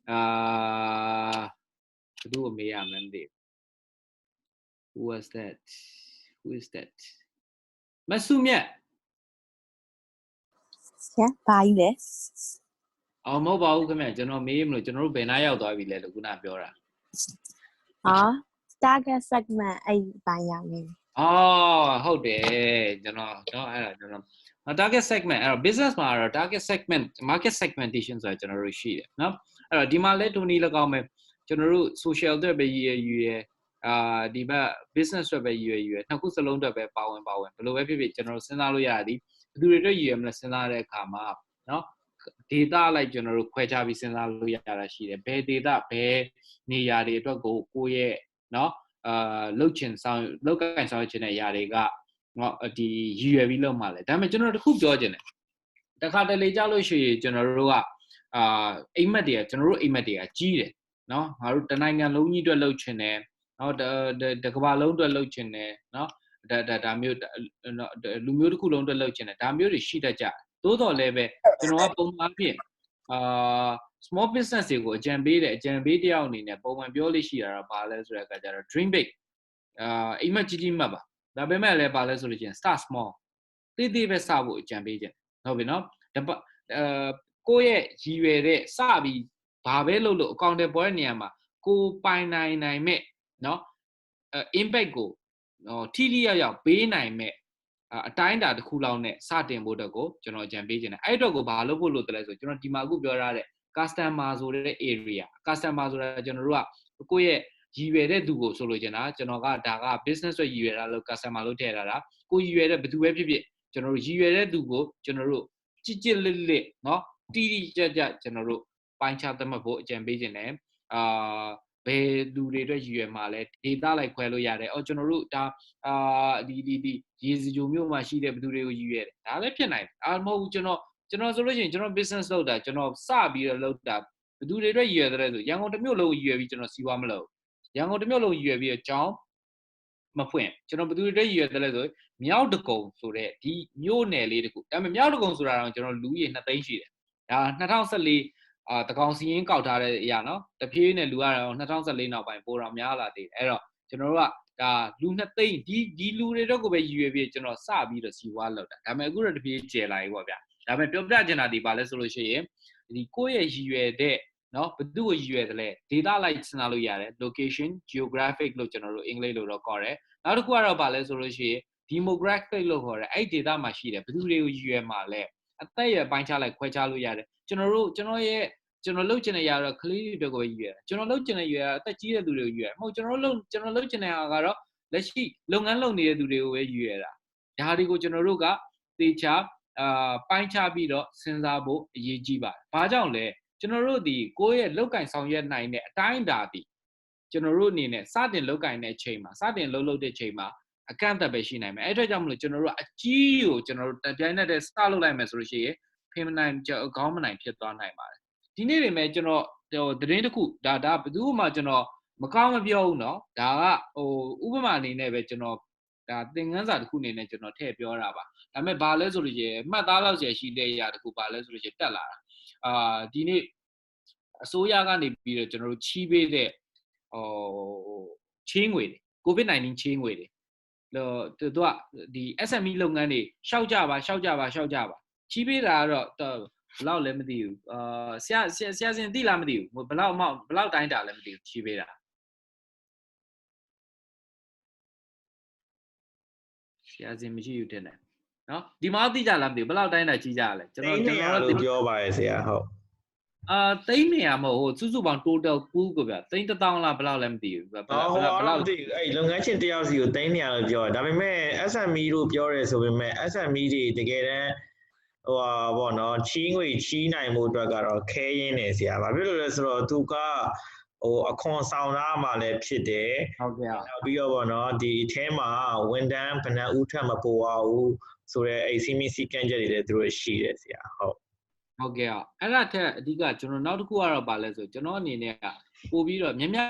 do a me amende. Who was that? Who is that? Masumya. Yeah, bye this. Mobile come general me, general Benaya, I will let Laguna Biora. Target segment ay buying. How dare general? No, target segment, business model, target segment, market segmentations are general sheet. No, Dimale to Nila Gome, general social there be Diba business by you, Nakus alone to be power and power, below every general scenario yadi, do it a year, scenario come up. No, data like general Quajabi scenario yara sheet, pay data, pay near to go, no. လုတ်ချင်ဆောင်လုတ်ကန်ဆောင်ချင်တဲ့ຢာတွေကဒီရည်ရွယ်ပြီးလုပ်မှာလေဒါပေမဲ့ကျွန်တော်တခုပြောချင်တယ်တခါတလေကြောက်လို့ရှိရင်ကျွန်တော်တို့ကအိမ်မက်တွေကကျွန်တော်တို့အိမ်မက်တွေကကြီးတယ်နော်ငါတို့တနိုင်ငံလုံးကြီးအတွက်လုပ်ချင်တယ်နော်တကမ္ဘာလုံးအတွက်လုပ်ချင်တယ်နော်ဒါမျိုးလူမျိုးတစ်ခုလုံးအတွက်လုပ်ချင်တယ်ဒါမျိုးတွေရှိတတ်ကြသို့တော်လည်းပဲကျွန်တော်ကပုံမှန်ဖြင့်small business တွေကိုအကြံပေးတယ်အကြံပေးတယောက်အနေနဲ့ပုံမှန်ပြောလို့ရှိတာတော့ဘာလဲဆိုတဲ့အခါကျတော့ dream big အိမ်မက်ကြီးမှတ်ပါဒါပေမဲ့လည်းဘာလဲဆိုလို့ချင်း start small တေးသေးပဲစဖို့အကြံပေးခြင်းဟုတ်ပြီနော်ကိုယ့်ရဲ့ရည်ရွယ်တဲ့စပြီးဘာပဲလုပ်လို့အကောင့်တွေပေါ်တဲ့နေရာမှာကိုပိုင်နိုင်မဲ့နော် impact ကိုထိထိရောက်ပေးနိုင်မဲ့အတိုင်းအတာတစ်ခုလောက်နဲ့စတင်ဖို့အတွက်ကိုကျွန်တော်အကြံပေးခြင်းတယ်အဲ့တော့ကိုဘာလုပ်ဖို့လို့တလဲဆိုကျွန်တော်ဒီမှာအခုပြောရတဲ့ customer ဆိုတဲ့ area customer ဆိုတာကျွန်တော်တို့ကကိုယ့်ရဲ့ရည်ရွယ်တဲ့သူကိုဆိုလို့ချင်တာကျွန်တော်ကဒါက business ဆိုရည်ရွယ်တာလို့ customer လို့ထည့်ထားတာကိုရည်ရွယ်တဲ့ဘယ်သူပဲဖြစ်ဖြစ်ကျွန်တော်တို့ရည်ရွယ်တဲ့သူကိုကျွန်တော်တို့ကြစ်လက်เนาะတီးကြကျွန်တော်တို့ပိုင်းခြားသတ်မှတ်ဖို့အကြံပေးခြင်းတယ်ဘယ်သူတွေအတွက်ရည်ရွယ်မှာလဲ data လိုက်ခွဲလို့ရတယ်ကျွန်တော်တို့ဒါဒီရေစီဂျိုမျိုးမှာရှိတဲ့ဘယ်သူတွေကိုရည်ရွယ်တယ်ဒါလည်းဖြစ်နိုင်တယ်မဟုတ်ဘူးကျွန်တော်ဆိုလို့ရှိရင်ကျွန်တော် business လုပ်တာကျွန်တော်စပြီးတော့လုပ်တာဘယ်သူတွေအတွက်ရည်ရွယ်တယ်ဆိုရန်ကုန်တစ်မြို့လုံးရည်ရွယ်ပြီးကျွန်တော်စီးပွားမလုပ်ရန်ကုန်တစ်မြို့လုံးရည်ရွယ်ပြီးအကြောင်းမဖွင့်ကျွန်တော်ဘယ်သူတွေအတွက်ရည်ရွယ်တယ်လဲဆိုမြောက်တကုံဆိုတဲ့ဒီမြို့နယ်လေးတခုဒါပေမဲ့မြောက်တကုံဆိုတာတော့ကျွန်တော်လူကြီး2သိန်းရှိတယ်ဒါ2014တကောင်စီရင်ကောက်ထားတဲ့အရာနော်တဖြည်းနဲ့လူကတော့2014နောက်ပိုင်းပိုတော့များလာသေးတယ်အဲ့တော့ကျွန်တော်တို့ကဒါလူ2သိန်းဒီလူတွေတော့ကိုပဲရည်ရွယ်ပြီးကျွန်တော်စပြီးတော့စီဝါလောက်တာဒါပေမဲ့အခုတော့တဖြည်းကျယ်လာပြီပေါ့ဗျာဒါပေမဲ့ပြောပြချင်တာဒီပါလဲဆိုလို့ရှိရင်ဒီကိုယ့်ရဲ့ရည်ရွယ်တဲ့နော်ဘယ်သူ့ကိုရည်ရွယ်တယ်လဲ data လိုက်စဉ်းစားလို့ရတယ် location geographic လို့ကျွန်တော်တို့အင်္ဂလိပ်လိုတော့ခေါ်တယ်နောက်တစ်ခုကတော့ပါလဲဆိုလို့ရှိရင် demographic လို့ခေါ်တယ်အဲ့ data မှာရှိတယ်ဘယ်သူတွေကိုရည်ရွယ်မှာလဲအသက်အရွယ်ပိုင်းခြားလိုက်ခွဲခြားလို့ရတယ်ကျွန်တော်လုပ်ချင်တဲ့ຢာတော့ကလေးတွေအတွက်ကိုရည်ရွယ်ကျွန်တော်လုပ်ချင်တဲ့ຢာအသက်ကြီးတဲ့သူတွေကိုရည်ရွယ်မဟုတ်ကျွန်တော်လုပ်ချင်တဲ့ဟာကတော့လက်ရှိလုပ်ငန်းလုပ်နေတဲ့သူတွေကိုပဲရည်ရွယ်တာဒါတွေကိုကျွန်တော်တို့ကသေချာပိုင်းခြားပြီးတော့စဉ်းစားဖို့အရေးကြီးပါတယ်။ဘာကြောင့်လဲကျွန်တော်တို့ဒီကိုယ့်ရဲ့လောက်ကင်ဆောင်ရွက်နိုင်တဲ့အတိုင်းအတာဒီကျွန်တော်တို့အနေနဲ့စတင်လောက်ကင်တဲ့အချိန်မှာစတင်လုပ်တဲ့ချိန်မှာအကန့်အသတ်ပဲရှိနိုင်မယ်။အဲ့အတွက်ကြောင့်မလို့ကျွန်တော်တို့အကြီးကိုကျွန်တော်တို့တပြိုင်နက်တည်းစလုပ်လိုက်မယ်ဆိုလို့ရှိရင်ဖေမနိုင်ခေါင်းမနိုင်ဖြစ်သွားနိုင်ပါတယ်။ဒီနေ့တွေမှာကျွန်တော်သတင်းတစ်ခုဒါဘယ်သူမှကျွန်တော်မကောင်းမပြောဘူးเนาะဒါကဥပမာအနေနဲ့ပဲကျွန်တော်ဒါသင်ခန်းစာတစ်ခုအနေနဲ့ကျွန်တော်ထည့်ပြောတာပါဒါပေမဲ့ဘာလဲဆိုလို့ရှိရင်မှတ်သားလောက်ရှိတဲ့အရာတစ်ခုပါလဲဆိုလို့ရှိရင်တက်လာတာဒီနေ့အစိုးရကနေပြီးတော့ကျွန်တော်တို့ချီးပေးတဲ့ချင်းငွေတွေ COVID-19 ချင်းငွေတွေသူကဒီ SME လုပ်ငန်းတွေရှောက်ကြပါချီးပေးတာကတော့ဘယ်လောက်လဲမသိဘူးဆရာစင်သိလားမသိဘူးဘယ်လောက်တိုင်းတာလဲမသိဘူးချီးပေးတာဆရာစင်မရှိဘူးတဲ့နော်ဒီမှာသိကြလားမသိဘူးဘယ်လောက်တိုင်းတာချီးကြရလဲကျွန်တော်လို့ပြောပါရဲ့ဆရာဟုတ်သိန်း200မဟုတ်စုစုပေါင်း total pool ကိုဗျသိန်း1000လားဘယ်လောက်လဲမသိဘူးဘယ်လောက်သိအဲ့လုပ်ငန်းရှင်တယောက်စီကိုသိန်း200လို့ပြောတာဒါပေမဲ့ SME လို့ပြောရဲဆိုပေမဲ့ SME တွေတကယ်တမ်းပေါ့နော်ချီးငွေချီးနိုင်မှုအတွက်ကတော့ခဲရင်းနေဆရာဘာဖြစ်လို့လဲဆိုတော့သူကအခွန်ဆောင်သားမှလည်းဖြစ်တယ်ဟုတ်ကဲ့နောက်ပြီးတော့ပေါ့နော်ဒီအထဲမှာဝန်တန်းဘဏ္ဍဥထက်မပိုပါဘူးဆိုတော့အဲ့စီမီစီကန့်ချက်တွေလည်းသူတို့ရှိတယ်ဆရာဟုတ်ကဲ့အဲ့ဒါထက်အဓိကကျွန်တော်နောက်တစ်ခုကတော့ပါလဲဆိုကျွန်တော်အနေနဲ့ကပို့ပြီးတော့များ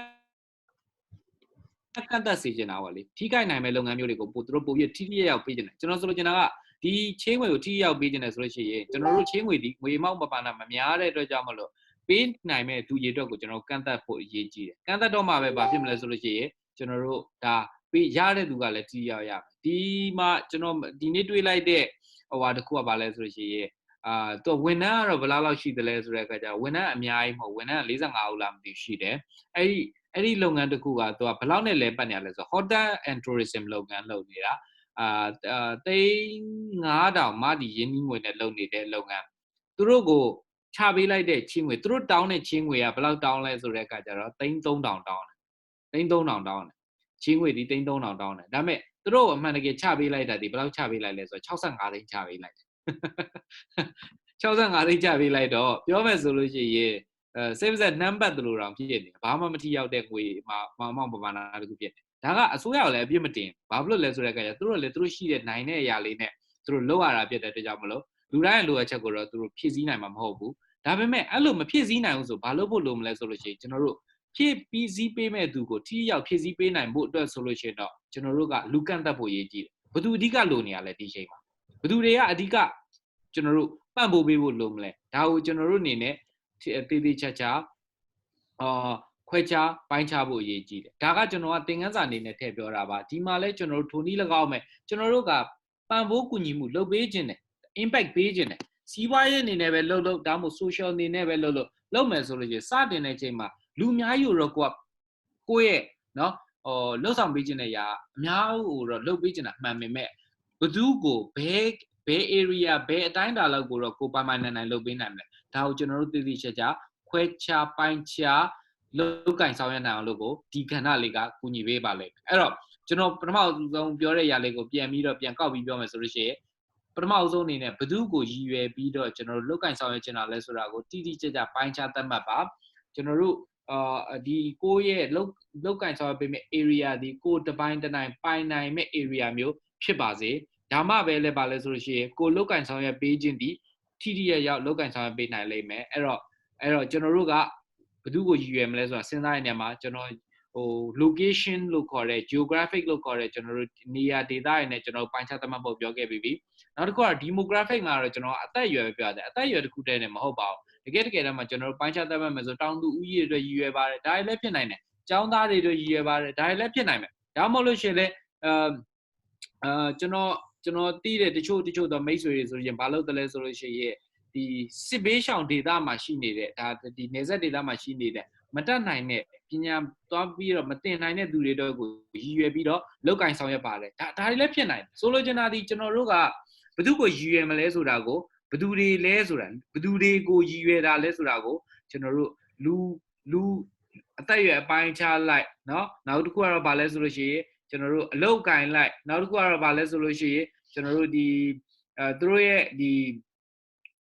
ကန့်သက်စေချင်တာပါလေထိခိုက်နိုင်မဲ့လုပ်ငန်းမျိုးတွေကိုသူတို့ပို့ပြီးထိထိရောက်ပေးချင်တယ်ကျွန်တော်ဆိုလို့ချင်တာကဒီချင်းငွေကိုထိရောက်ပေးချင်တယ်ဆိုလို့ရှိရင်ကျွန်တော်တို့ချင်းငွေဒီငွေမောက်ပပနာမများတဲ့အတွက်ကြောင့်မလို့ ပေးနိုင်မဲ့သူရေအတွက်ကိုကျွန်တော်ကန့်သတ်ဖို့အရေးကြီးတယ်ကန့်သတ်တော့မှပဲဘာဖြစ်မလဲဆိုလို့ရှိရင်ကျွန်တော်တို့ဒါပေးရတဲ့သူကလည်းကြည့်ရရမယ်ဒီမှာကျွန်တော်ဒီနေ့တွေးလိုက်တဲ့ဟိုဟာတစ်ခုကဘာလဲဆိုလို့ရှိရင်သူဝန်ထမ်းကတော့ဘယ်လောက်ရှိသလဲဆိုတဲ့အခါကျဝန်ထမ်းအများကြီးမဟုတ်ဝန်ထမ်း45ဦးလားမသိရှိတယ်အဲ့ဒီလုပ်ငန်းတစ်ခုကသူကဘယ်လောက်နဲ့လဲပတ်နေရလဲဆိုတော့ hotel and tourism လုပ်ငန်းလုပ်နေတာသိန်း9000မှဒီရင်းနှီးငွေနဲ့လုပ်နေတဲ့လုပ်ငန်းသူတို့ကိုချပေးလိုက်တဲ့ချင်းငွေသူတို့တောင်းတဲ့ချင်းငွေကဘယ်လောက်တောင်းလဲဆိုတဲ့အခါကျတော့သိန်း3000တောင်းတယ်သိန်း3000တောင်းတယ်ချင်းငွေဒီသိန်း3000တောင်းတယ်ဒါပေမဲ့သူတို့အမှန်တကယ်ချပေးလိုက်တာဒီဘယ်လောက်ချပေးလိုက်လဲဆိုတော့65သိန်းချပေးလိုက်တယ်65သိန်းချပေးလိုက်တော့ပြောမယ်ဆိုလို့ရှိရင်စိတ်ပါစက်နှမ်းပတ်သလိုတောင်ဖြစ်နေဘာမှမထိရောက်တဲ့ငွေမှာမောင်ပမာဏတခုဖြစ်တယ်ဒါကအစိုးရကလည်းအပြစ်မတင်ဘာဖြစ်လို့လဲဆိုတဲ့အခါကျသူတို့လည်းသူတို့ရှိတဲ့နိုင်တဲ့အရာလေးနဲ့သူတို့လောက်ရတာဖြစ်တဲ့အတွက်ကြောင့်မလို့လူတိုင်းရဲ့လိုအပ်ချက်ကိုတော့သူတို့ဖြည့်ဆည်းနိုင်မှာမဟုတ်ဘူးဒါပေမဲ့အဲ့လိုမဖြည့်ဆည်းနိုင်ဘူးဆိုဘာလို့ဖို့လိုမလဲဆိုလို့ရှိရင်ကျွန်တော်တို့ဖြည့်ပြီးစည်းပေးမဲ့သူကိုထိရောက်ဖြည့်ဆည်းပေးနိုင်ဖို့အတွက်ဆိုလို့ရှိရင်တော့ကျွန်တော်တို့ကလူကန့်သက်ဖို့ရည်ကြည့်တယ်ဘသူအဓိကလိုနေရလဲဒီချိန်မှာဘသူတွေကအဓိကကျွန်တော်တို့ပံ့ပိုးပေးဖို့လိုမလဲဒါကိုကျွန်တော်တို့အနေနဲ့တေးသေးချာချာခွဲခြားပိုင်းခြားဖို့အရေးကြီးတယ်ဒါကကျွန်တော်ကသင်ခန်းစာအနေနဲ့ထည့်ပြောတာပါဒီမှာလဲကျွန်တော်တို့ထိုနည်း၎င်းမဲ့ကျွန်တော်တို့ကပံ့ပိုးကူညီမှုလုပ်ပေးခြင်းတယ် impact ပေးခြင်းတယ်စီးပွားရေးအနေနဲ့ပဲလုပ်ဒါမှမဟုတ် social အနေနဲ့ပဲလုပ်မယ်ဆိုလို့ရှိရင်စတင်တဲ့ချိန်မှာလူအများကြီးတော့ကိုယ့်ရဲ့เนาะလှုပ်ဆောင်ပေးခြင်းတဲ့ຢာအများကိုတော့လှုပ်ပေးခြင်းတာမှန်ပေမဲ့ဘသူကိုဘယ် area ဘယ်အတိုင်းတာလောက်ကိုတော့ကိုပိုင်နိုင်လုပ်ပေးနိုင်မယ်ဒါကိုကျွန်တော်တို့သိသိချာချာခွဲခြားပိုင်းခြားလောက်ကင်ဆောင်ရနိုင်အောင်လို့ကိုဒီကဏ္ဍလေးကကူညီပေးပါလိမ့်မယ်အဲ့တော့ကျွန်တော်ပထမဆုံးပြောတဲ့ຢာလေးကိုပြန်ကောက်ပြီးပြောမယ်ဆိုလို့ရှိရင်ပထမဆုံးအနေနဲ့ဘသူကိုရည်ရွယ်ပြီးတော့ကျွန်တော်တို့လောက်ကင်ဆောင်ရချင်တာလဲဆိုတာကိုတိတိကျကျပိုင်းခြားသတ်မှတ်ပါကျွန်တော်တို့ဒီကိုရဲ့လောက်ကင်ဆောင်ရပေးမယ့် area ဒီကိုတပိုင်းတိုင်းပိုင်နိုင်မဲ့ area မျိုးဖြစ်ပါစေဒါမှပဲလဲပါလဲဆိုလို့ရှိရင်ကိုလောက်ကင်ဆောင်ရပေးခြင်းဒီထိထိရောက်လောက်ကင်ဆောင်ရပေးနိုင်လိမ့်မယ်အဲ့တော့ကျွန်တော်တို့ကဘသူကိုရည်ရွယ်မလဲဆိုတာစဉ်းစားရတဲ့နေရာမှာကျွန်တော်location လို့ခေါ်တဲ့ geographic လို့ခေါ်တဲ့ကျွန်တော်တို့နေရာဒေသရနဲ့ကျွန်တော်ပိုင်းခြားသတ်မှတ်ဖို့ပြောခဲ့ပြီးပြီနောက်တစ်ခုက demographic မှာတော့ကျွန်တော်အသက်အရွယ်ပဲပြောတယ်အသက်အရွယ်တစ်ခုတည်းနဲ့မဟုတ်ပါဘူးတကယ်တမ်းမှာကျွန်တော်တို့ပိုင်းခြားသတ်မှတ်မယ်ဆိုတောင်သူဦးရေတွေရည်ရွယ်ပါတယ်ဒါလည်းဖြစ်နိုင်တယ်ကျောင်းသားတွေတို့ရည်ရွယ်ပါတယ်ဒါလည်းဖြစ်နိုင်မယ်ဒါမှမဟုတ်လို့ရှိရင်လည်းကျွန်တော်တီးတဲ့တချို့တော့မိတ်ဆွေတွေဆိုရင်ဘာလို့တလဲဆိုလို့ရှိရင်ဒီစစ်ဘေးရှောင်ဒေသမှာရှိနေတဲ့ဒါဒီနေဆက်ဒေသမှာရှိနေတဲ့မတတ်နိုင်တဲ့ပညာသွားပြီးတော့မတင်နိုင်တဲ့သူတွေတော့ကိုရည်ရွယ်ပြီးတော့လောက်ကင်ဆောင်ရွက်ပါတယ်ဒါတွေလည်းဖြစ်နိုင်တယ်ဆိုလိုချင်တာဒီကျွန်တော်တို့ကဘသူကိုရည်ရွယ်မလဲဆိုတာကိုဘသူတွေလဲဆိုတာဘသူတွေကိုရည်ရွယ်တာလဲဆိုတာကိုကျွန်တော်တို့လူအသက်အရွယ်အပိုင်းခြားလိုက်เนาะနောက်တစ်ခုကတော့ဗာလဲဆိုလို့ရှိရင်ကျွန်တော်တို့အလောက်ကင်လိုက်နောက်တစ်ခုကတော့ဗာလဲဆိုလို့ရှိရင်ကျွန်တော်တို့ဒီသူတို့ရဲ့ဒ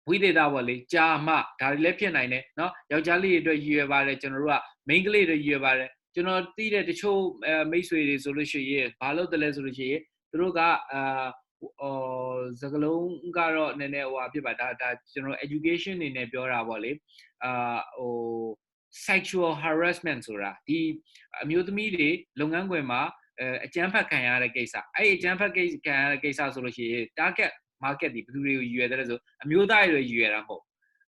ီဝိသေသပေါ့လေကြာမှဒါတွေလည်းဖြစ်နိုင်တယ်เนาะယောက်ျားလေးတွေအတွက်ရည်ရွယ်ပါတယ်ကျွန်တော်တို့ကမိန်းကလေးတွေရည်ရွယ်ပါတယ်ကျွန်တော်သိတဲ့တချို့မိတ်ဆွေတွေဆိုလို့ရှိရင်ဘာလို့တလဲဆိုလို့ရှိရင်သူတို့ကစကလုံးကတော့နည်းနည်းဟိုဖြစ်ပါဒါကျွန်တော် education နေနဲ့ပြောတာပေါ့လေsexual harassment ဆိုတာဒီအမျိုးသမီးတွေလုပ်ငန်းခွင်မှာအကြမ်းဖက်ခံရတဲ့ကိစ္စအဲ့အကြမ်းဖက်ခံရတဲ့ကိစ္စဆိုလို့ရှိရင် target market ဒီဘယ်သူတွေကိုရည်ရွယ်တယ်လဲဆိုအမျိုးသားတွေရည်ရွယ်တာမဟုတ်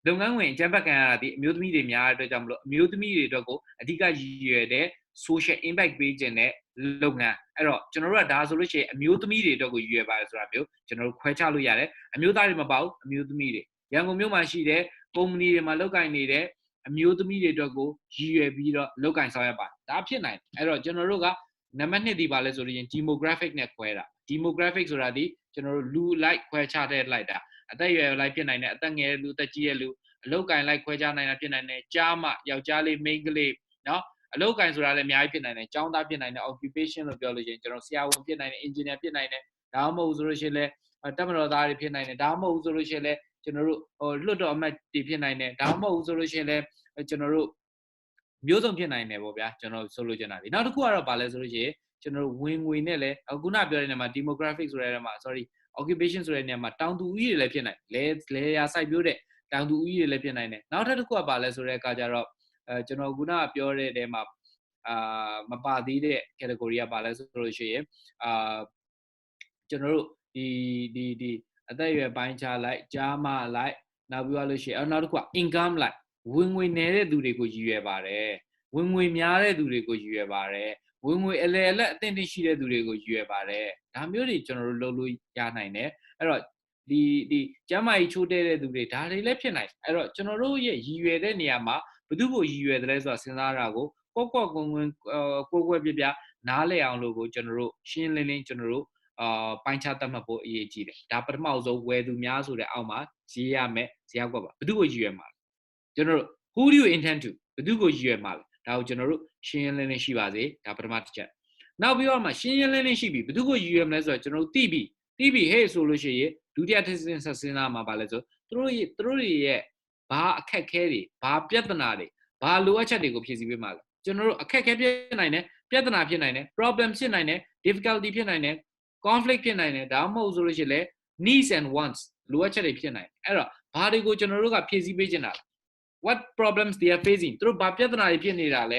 လုပ်ငန်းခွင်အကြမ်းဖက်ခံရတာဒီအမျိုးသမီးတွေများတဲ့အတွက်ကြောင့်မလို့အမျိုးသမီးတွေအတွက်ကိုအဓိကရည်ရွယ်တဲ့ social impact ပေးခြင်းတဲ့လုပ်ငန်းအဲ့တော့ကျွန်တော်တို့ကဒါဆိုလို့ရှိရင်အမျိုးသမီးတွေအတွက်ကိုရည်ရွယ်ပါတယ်ဆိုတာမျိုးကျွန်တော်တို့ခွဲခြားလို့ရတယ်အမျိုးသားတွေမပေါ့အမျိုးသမီးတွေရန်ကုန်မြို့မှာရှိတဲ့ကုမ္ပဏီတွေမှာလုပ်ကိုင်နေတဲ့အမျိုးသမီးတွေအတွက်ကိုရည်ရွယ်ပြီးတော့လုပ်ကိုင်ဆောင်ရွက်ပါဒါဖြစ်နိုင်တယ်အဲ့တော့ကျွန်တော်တို့ကနံပါတ်1ဒီပါလဲဆိုလို့ရင် demographic နဲ့ခွဲတာ demographic ဆိုတာဒီကျွန်တော်တို့လူလိုက်ခွဲခြားတဲ့လိုက်တာအသက်အရွယ်လိုက်ဖြစ်နိုင်တယ်အသက်ငယ်တဲ့လူအသက်ကြီးတဲ့လူအလုပ်ကိုင်လိုက်ခွဲခြားနိုင်တာဖြစ်နိုင်တယ်ကြားမယောက်ျားလေးမိန်းကလေးเนาะအလုပ်ကိုင်ဆိုတာလည်းအများကြီးဖြစ်နိုင်တယ်ကျောင်းသားဖြစ်နိုင်တယ် occupation လို့ပြောလို့ရှိရင်ကျွန်တော်ဆရာဝန်ဖြစ်နိုင်တယ် engineer ဖြစ်နိုင်တယ်ဒါမှမဟုတ်ဆိုလို့ရှိရင်လည်းတပ်မတော်သားတွေဖြစ်နိုင်တယ်ဒါမှမဟုတ်ဆိုလို့ရှိရင်လည်းကျွန်တော်တို့လွတ်တော်အမတ်တွေဖြစ်နိုင်တယ်ဒါမှမဟုတ်ဆိုလို့ရှိရင်လည်းကျွန်တော်တို့မျိုးစုံဖြစ်နိုင်တယ်ပေါ့ဗျာကျွန်တော်ဆိုလို့ချင်တာဒီနောက်တစ်ခုကတော့ဗာလဲဆိုလို့ရှိရင်ကျွန်တော်တို့ဝင်ငွေနဲ့လည်းခုနပြောတဲ့နေရာမှာ demographic ဆိုတဲ့နေရာမှာ occupation ဆိုတဲ့နေရာမှာတောင်သူဦးရေလည်းဖြစ်နိုင်လဲရာစိုက်ပျိုးတဲ့တောင်သူဦးရေလည်းဖြစ်နိုင်တယ်နောက်ထပ်တစ်ခုကဗာလဲဆိုတဲ့အခါကျတော့ကျွန်တော်ခုနပြောတဲ့နေရာမှာမပါသေးတဲ့ category ကဗာလဲဆိုလို့ရှိရင်ကျွန်တော်တို့ဒီအသက်အရွယ်ပိုင်းခြားလိုက်ကြားမလိုက်နောက်ပြီးလို့ရှိရင်နောက်တစ်ခုက income လိုက် ဝင်ငွေနေတဲ့သူတွေကိုရည်ရွယ်ပါတယ်ဝင်ငွေများတဲ့သူတွေကိုရည်ရွယ်ပါတယ်ဝင်ငွေအလဲအလက်အသင့်တင့်ရှိတဲ့သူတွေကိုရည်ရွယ်ပါတယ်ဒါမျိုးတွေကျွန်တော်တို့လုပ်လို့ရနိုင်တယ်အဲ့တော့ဒီကျမ်းမာရေးချိုးတဲ့သူတွေဒါတွေလည်းဖြစ်နိုင်အဲ့တော့ကျွန်တော်တို့ရဲ့ရည်ရွယ်တဲ့နေရာမှာဘယ်သူကိုရည်ရွယ်တယ်လဲဆိုတာစဉ်းစားတာကိုကွက်ကွန်ကွက်ပြပြနားလည်အောင်လို့ကိုကျွန်တော်တို့ရှင်းလင်းလင်းကျွန်တော်တို့ပိုင်းခြားသတ်မှတ်ဖို့အရေးကြီးတယ်ဒါပထမဆုံးဝယ်သူများဆိုတဲ့အောက်မှာရေးရမယ်ဇာတ်ကွက်ပါဘယ်သူကိုရည်ရွယ်မှာလဲကျွန်တော်တို့ who do you intend to ဘယ်သူကိုရည်ရွယ်မှာလဲဒါကိုကျွန်တော်တို့ရှင်းလင်းလင်းရှိပါစေဒါပထမတစ်ချက်နောက်ပြီးတော့မှရှင်းလင်းလင်းရှိပြီဘယ်သူကိုရည်ရွယ်မလဲဆိုတော့ကျွန်တော်တို့သိပြီဟဲ့ဆိုလို့ရှိရင်ဒုတိယတစ်ဆင့်ဆက်စဉ်းစားမှာပါလဲဆိုသူတို့ရဲ့ဘာအခက်ခဲတွေဘာပြဿနာတွေဘာလိုအပ်ချက်တွေကိုဖြည့်ဆည်းပေးမှာလဲကျွန်တော်တို့အခက်ခဲဖြစ်နိုင်တယ်ပြဿနာဖြစ်နိုင်တယ် problem ဖြစ်နိုင်တယ် difficulty ဖြစ်နိုင်တယ် conflict ဖြစ်နိုင်တယ်ဒါမှမဟုတ်ဆိုလို့ရှိရင်လည်း needs and wants လိုအပ်ချက်တွေဖြစ်နိုင်တယ်အဲ့တော့ဘာတွေကိုကျွန်တော်တို့ကဖြည့်ဆည်းပေးချင်တာလဲ what problems they are facing သူတို့ဘာပြဿနာတွေဖြစ်နေတာလဲ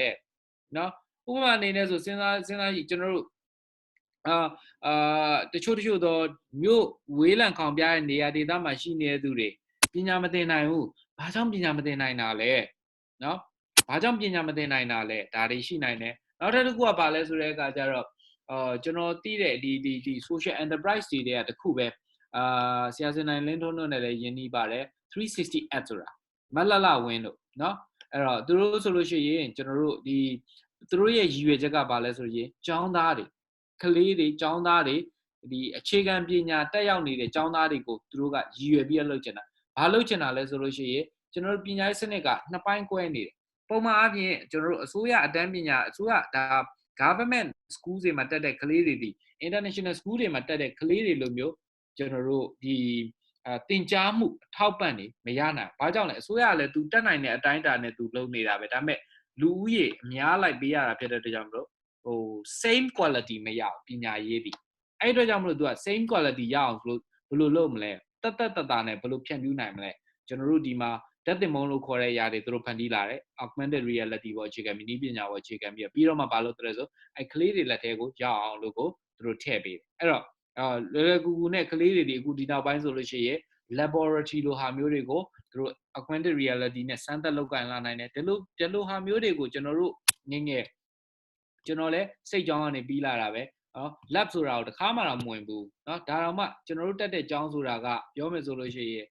နော်ဥပမာအနေနဲ့ဆိုစဉ်းစားကျွန်တော်တို့တချို့တော့မြို့ဝေးလံခေါင်ပြတဲ့နေရာဒေသမှာရှိနေတဲ့သူတွေပညာမသင်နိုင်ဘူးဘာကြောင့်ပညာမသင်နိုင်တာလဲနော်ဘာကြောင့်ပညာမသင်နိုင်တာလဲဒါတွေရှိနိုင်တယ်နောက်တစ်ခုကဘာလဲဆိုတဲ့အခါကျတော့ကျွန်တော်သိတဲ့ဒီ social enterprise တွေကတခုပဲဆရာစင်နိုင်လင်းထွန်းတို့နဲ့လည်းယဉ်နှီးပါတယ်360 ads ဆိုတာမလလဝင်းတို့เนาะအဲ့တော့သူတို့ဆိုလို့ရှိရင်ကျွန်တော်တို့သူတို့ရဲ့ရည်ရွယ်ချက်ကဘာလဲဆိုရင်ကျောင်းသားတွေကလေးတွေကျောင်းသားတွေဒီအခြေခံပညာတက်ရောက်နေတဲ့ကျောင်းသားတွေကိုသူတို့ကရည်ရွယ်ပြီးလုပ်ချင်တာဘာလုပ်ချင်တာလဲဆိုလို့ရှိရင်ကျွန်တော်တို့ပညာရေးစနစ်ကနှစ်ပိုင်းကွဲနေတယ်ပုံမှန်အားဖြင့်ကျွန်တော်တို့အစိုးရအတန်းပညာအစိုးရဒါ government school တွေမှာတက်တဲ့ကလေးတွေဒီ international school တွေမှာတက်တဲ့ကလေးတွေလိုမျိုးကျွန်တော်တို့ဒီသင်ကြားမှုအထောက်ပံ့နေမရနိုင်ဘာကြောင့်လဲအစိုးရကလည်းသူတက်နိုင်တဲ့အတိုင်းအတာနဲ့သူလုပ်နေတာပဲဒါပေမဲ့လူဦးရေအများလိုက်ပေးရတာဖြစ်တဲ့အတွက်ကြောင့်မလို့same quality မရအောင်ပညာရေးဒီအဲ့အတွက်ကြောင့်မလို့သူက same quality ရအောင်ဆိုလို့ဘယ်လိုလုပ်မလဲတတ်နဲ့ဘယ်လိုဖြန့်ဖြူးနိုင်မလဲကျွန်တော်တို့ဒီမှာဓာတ်သင်မုံလို့ခေါ်တဲ့ຢာတွေသူတို့ဖန်တီးလာတယ် augmented reality ပေါ်အခြေခံပြီးနည်းပညာပေါ်အခြေခံပြီးတော့မှဘာလို့လဲဆိုအဲ့ကလေးတွေလက်ထဲကိုရောက်အောင်လို့ကိုသူတို့ထည့်ပေးတယ်အဲ့တော့လွယ်ကူနဲ့ကလေးတွေဒီအခုဒီနောက်ပိုင်းဆိုလို့ရှိရင် laboratory လိုဟာမျိုးတွေကိုသူတို့ augmented reality နဲ့စမ်းသပ်လုပ်ကိုင်လာနိုင်တယ်ဒီလိုဟာမျိုးတွေကိုကျွန်တော်တို့ငယ်ကျွန်တော်လည်းစိတ်ကြောင်းကနေပြီးလာတာပဲနော် lab ဆိုတာကိုတခါမှတော့မဝင်ဘူးနော်ဒါတော့မှကျွန်တော်တို့တက်တဲ့ကျောင်းဆိုတာကပြောမယ်ဆိုလို့ရှိရင်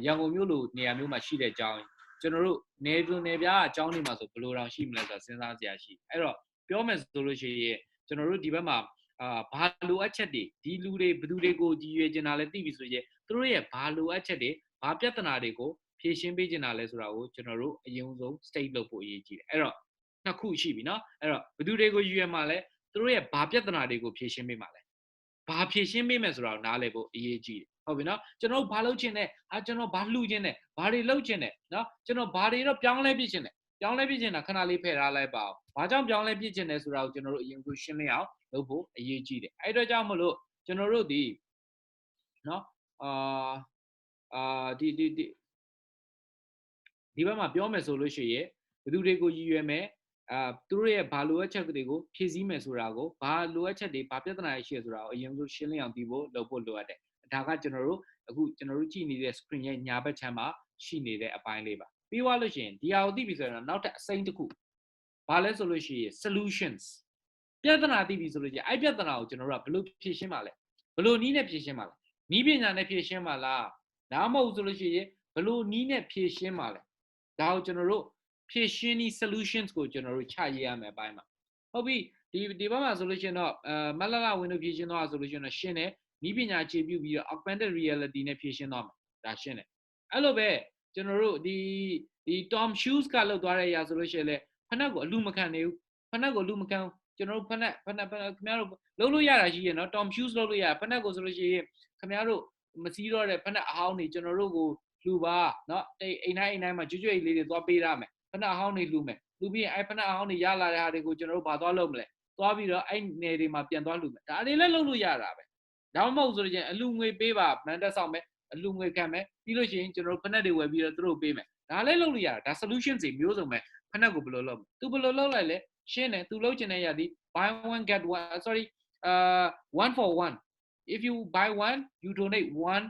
ရန်ကုန်မြို့လိုနေရာမျိုးမှာရှိတဲ့ကျောင်းကျွန်တော်တို့နေပြားအကျောင်းတွေမှာဆိုဘယ်လိုတောင်ရှိမလဲဆိုတာစဉ်းစားစရာရှိအဲ့တော့ပြောမယ်ဆိုလို့ရှိရင်ကျွန်တော်တို့ဒီဘက်မှာဘာလိုအပ်ချက်တွေဒီလူတွေဘယ်သူတွေကိုကြည်ရွယ်ကျင်တာလဲသိပြီဆိုရင်သူတို့ရဲ့ဘာလိုအပ်ချက်တွေဘာပြဿနာတွေကိုဖြေရှင်းပေးကျင်တာလဲဆိုတာကိုကျွန်တော်တို့အရင်ဆုံး state လုပ်ဖို့အရေးကြီးတယ်အဲ့တော့နှစ်ခုရှိပြီเนาะအဲ့တော့ဘယ်သူတွေကိုရွေးမှာလဲသူတို့ရဲ့ဘာပြဿနာတွေကိုဖြေရှင်းပေးမှာလဲဘာဖြေရှင်းပေးမယ်ဆိုတာကိုနားလည်ဖို့အရေးကြီးတယ်ဟုတ်ပြီเนาะကျွန်တော်ဘာလုပ်ချင်လဲကျွန်တော်ဘာလှူချင်လဲဘာတွေလုပ်ချင်လဲเนาะကျွန်တော်ဘာတွေတော့ပြောင်းလဲပြချင်လဲပြောင်းလဲပြချင်တာခဏလေးဖယ်ထားလိုက်ပါအောင်ဘာကြောင့်ပြောင်းလဲပြချင်လဲဆိုတာကိုကျွန်တော်တို့အရင်ကရှင်းလင်းအောင်လုပ်ဖို့အရေးကြီးတယ်အဲ့အတွက်ကြောင့်မလို့ကျွန်တော်တို့ဒီเนาะဒီဘက်မှာပြောမယ်ဆိုလို့ရှိရင်ဘယ်သူတွေကိုရည်ရွယ်မယ်သူတို့ရဲ့ဘာလိုအပ်ချက်တွေကိုဖြည့်ဆည်းမယ်ဆိုတာကိုဘာလိုအပ်ချက်တွေဘာပြဿနာတွေရှိဆိုတာကိုအရင်ဆုံးရှင်းလင်းအောင်သိဖို့လုပ်ဖို့လိုအပ်တယ်ဒါကကျွန်တော်တို့အခုကျွန်တော်တို့ကြည့်နေတဲ့ screen ရဲ့ညာဘက်ခြမ်းမှာရှိနေတဲ့အပိုင်းလေးပါပြီးသွားလို့ရှိရင်ဒီဟာကိုသိပြီဆိုရင်နောက်ထပ်အစိမ်းတစ်ခုဘာလဲဆိုလို့ရှိရင် solutions ပြဿနာသိပြီဆိုလို့ရှိရင်အဲ့ပြဿနာကိုကျွန်တော်တို့ကဘယ်လိုဖြေရှင်းမှာလဲဘယ်လိုနည်းနဲ့ဖြေရှင်းမှာလဲနည်းပညာနဲ့ဖြေရှင်းမှာလားဒါမှမဟုတ်ဆိုလို့ရှိရင်ဘယ်လိုနည်းနဲ့ဖြေရှင်းမှာလဲဒါကိုကျွန်တော်တို့ဖြည့်ရှင်းဒီ solutions ကိုကျွန်တော်တို့ချရေးရမယ်အပိုင်းမှာဟုတ်ပြီဒီဘက်မှာဆိုလို့ရှိရင်တော့မလလဝင်လို့ဖြည့်ရှင်းတော့ဆိုလို့ရှိရင်တော့ရှင်းတယ်ဤပညာခြေပြုပြီးတော့ augmented reality နဲ့ဖြည့်ရှင်းတော့မှာဒါရှင်းတယ်အဲ့လိုပဲကျွန်တော်တို့ဒီ Tom Shoes ကလောက်သွားတဲ့အရာဆိုလို့ရှိရင်လေဖနက်ကိုအလူမခံနေဘူးဖနက်ကိုအလူမခံကျွန်တော်တို့ဖနက်ခင်ဗျားတို့လုံးလို့ရတာရှိရင်နော် Tom Shoes လုံးလို့ရဖနက်ကိုဆိုလို့ရှိရင်ခင်ဗျားတို့မစည်းတော့တဲ့ဖနက်အဟောင်းတွေကျွန်တော်တို့ကိုလှူပါနော်အိမ်တိုင်းမှာကျွတ်လေးတွေသွားပေးရမယ်ဖနက်အဟောင်းတွေလှူမယ်လှူပြီးရင်အဲ့ဖနက်အဟောင်းတွေရလာတဲ့ဟာတွေကိုကျွန်တော်တို့ဘာသွားလုပ်မလဲသွားပြီးတော့အဲ့နယ်တွေမှာပြန်သွားလှူမယ်ဒါတွေလည်းလုပ်လို့ရတာပဲဒါမှမဟုတ်ဆိုရင်အလှူငွေပေးပါမန်တက်ဆောင်မယ်အလှူငွေခံမယ်ပြီးလို့ရှိရင်ကျွန်တော်တို့ဖနက်တွေဝယ်ပြီးတော့သူတို့ပေးမယ်ဒါလည်းလုပ်လို့ရတာဒါ solution တွေမျိုးစုံပဲဖနက်ကိုဘယ်လိုလုပ်မလဲသူဘယ်လိုလုပ်လိုက်လဲရှင်းတယ်သူလုပ်ချင်တဲ့ရသည် buy one get one one for one if you buy one you donate one